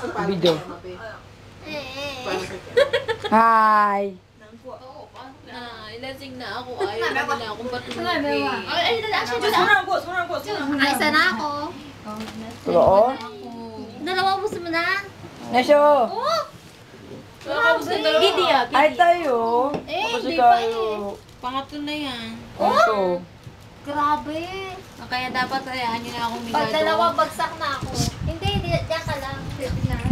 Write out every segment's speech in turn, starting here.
Video. Hi. Ilasing na ako. Ayaw na nila akong patulogin. Ay, isa na ako. Oo. Dalawa mo na. Nesyo. Gidi ah. Ay tayo. Hindi Kasi pa tayo. Pangatlo na yan. Ito. Grabe. Kaya dapat hayaan nyo na akong Pag migado. dalawa, bagsak na ako. Hindi, diyan ka lang.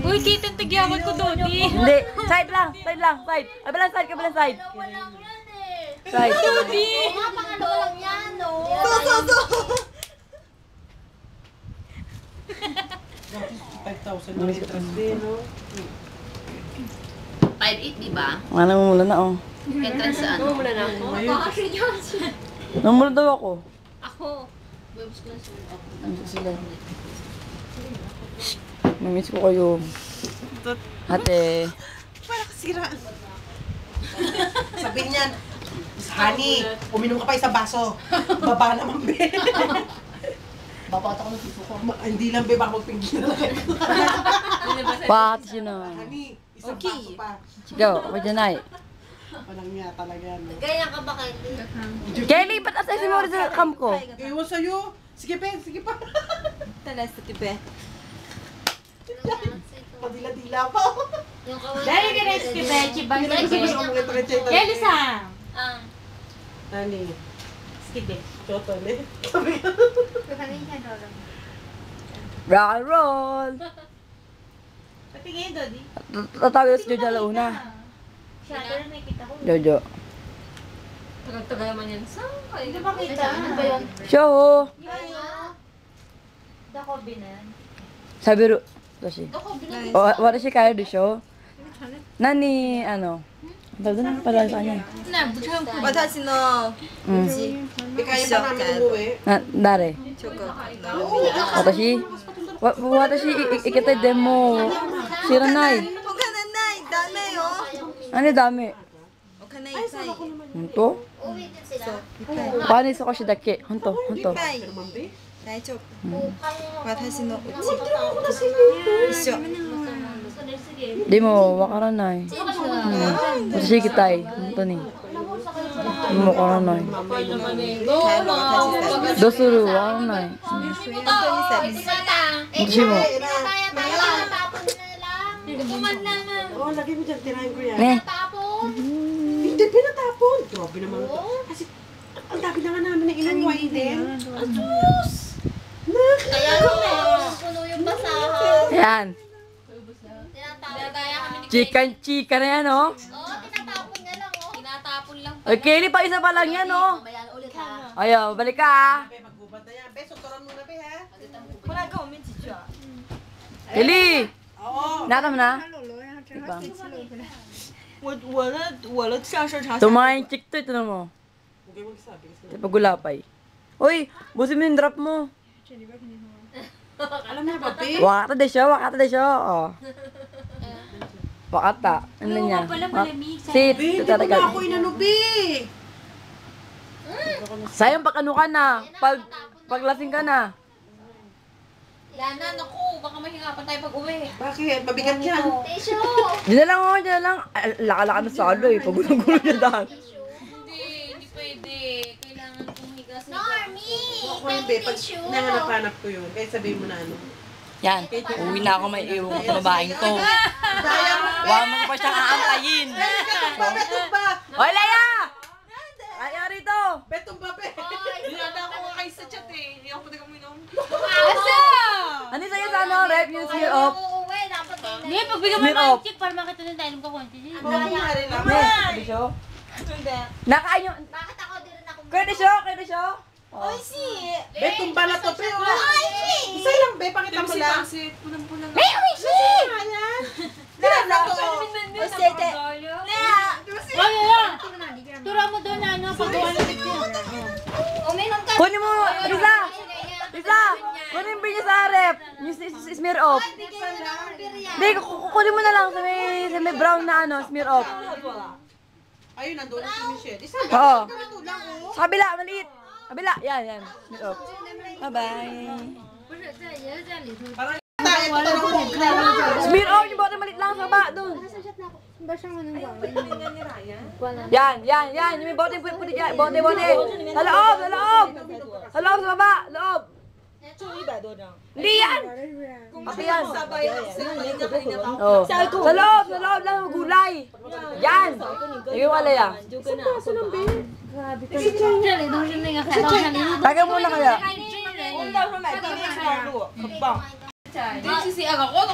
Uy, kitang tigyawan ko doon. Hindi. Side lang. Side lang. Side. Kabilang side. Kabilang side. Dalawa lang yan eh. Side. Oo nga, pangalawa lang yan, no? So. 5,000 na interest din, no? 5-8, di ba? Ano mo mula na oh. Entrance sa ano? Baka si Johnson. Namula daw ako. Ako. Ano sila? Namiss ko kayo. Ate. Para kasira. Sabihin niyan, Honey, uminom ka pa isang baso. Baba naman, be. Babaot ako ng piso ko. Hindi lang, be, baka magpingin na lang. Pat siya na. Honey, isang baso pa. Ikaw, ako dyan ay. Walang nga talaga, no? Ganyan ka ba, Kylie? Kelly, ba't asay mo rin sa camp ko? Ewan sa'yo. Sige, be, sige pa. Talas sa tibe. Padila-dila pa. Yung kawan. Dahil ka rin si Bechi, bang Hindi si na gusto ko mga trekchay talaga. Elisa! Honey, Skibe. choto, ne? Sabi ka. Rock and roll! Patingin, Dodi. Tatawag si Jojo alauna. Shadow na nakikita ko. Jojo. Tagal-tagal naman yan. Saan kayo? Hindi ba kita? Ano ba yun? Show! Dako binan. Sabi ro. Kasi. Wala siya kaya do show. Nani, ano? Tawag doon pala sa kanya. Watashi no Di kaya pa namin umuwi. Dare. Watashi. Watashi ikita demo. Shiranai. Ano dami? Honto? Uwi din sila. Paano sa ko siya dake? Honto, honto. 大丈夫 Mukhang... 私のうち一緒 Di mo, wakaranay. Watashi kitai. Honto ni. Di mo wakaranay. Dosuru, wakaranay. Watashi mo. Oo, lagay mo dyan, tirahin ko yan. Ne. Hindi, pinatapon. Grabe naman ito. Kasi, ang dami na nga namin na inuway din. Kaya puno yung basahan. Yan. Tinatapon. Chicken na yan, oh. Oo, tinatapon niya lang, oh. Tinatapon lang. Ay, Kelly, pa isa pa lang yan, oh. Bayan ulit, ha? Ayaw, balik ka, ah. Be, magbubad na yan. Be, suturan muna, be, ha? Kelly! Oo. Nakam na? Diba? 我的相声场 Tumahin chick to, ito na mo. Huwag kayo magsabi. Sa pagulapay. Uy, busin mo yung drop mo. Alam mo ba, be? Wakata de siya, oh. Wakata. Ano niya? Sit, Be, hindi ko tatagal. na ako inano, be. Sayang pag ano ka na. Paglasing ka na. Yana, naku, baka mahirapan tayo pag uwi. Bakit? Mabigat yan. Tissue! Diyan na lang, oh, diyan na lang. Laka-laka na salo eh. Pagulo-gulo niya dahil. Hindi pwede. Kailangan kong higa sa Normie! Ako yung, be, pag nahanap-hanap ko yun, kaya sabihin mo na ano. Yan, uwi na ako may iwan sa babaeng to. Sayang, Wala mo pa siyang aantayin. tumba. Hoy, Leia! Leia rito! Be, tumba, be. Nada ako nga kayo sa chat eh. Hindi ako pwede kaminom. Ano sa'yo sa ano? Rep yung smear off? Uuwi, dapat din na. Hindi, pagbigyan mo Smear naman off. yung chick para makita nila tayo ng kakunti. Oo, nga rin lang. Hindi siya. Nakain yung... Bakit ako din rin ako? Pwede siya, pwede siya. Be, tumba na to, be. Isa lang, be, pakita mo lang. Punang-punang. Ayan. Tingnan na to. Wala lang. Tura mo doon na ano, paggawa ng picture. Uminom ka. Kunin mo, Lisa! Lisa! Kunin mo niya sa rep. Yung smear off. Hindi, kunin mo na lang sa may brown na ano, smear off. Ayun, nandun na si Michelle. Isa Oo. lang. Ito lang, oh. Sa kabila, maliit. Kabila, yan. Smear off. Bye-bye. Parang tayo, ito lang. Smear sa baba, doon. Ba siyang anong gawin? Yan. Yung may bote, puti dyan. Bote. Sa loob. Sa baba, loob. 就100多张。 Hindi yan. 公 Pati yan. sabay ako sila kanina pa. 哦，sa loob lang ng gulay. Yan. Yung wala yan. 就跟那说吧。 这里都是那个海盗船里面的。 Taga muna kaya. 我们到时候买地面车路，很棒。 Hindi si Aga ko,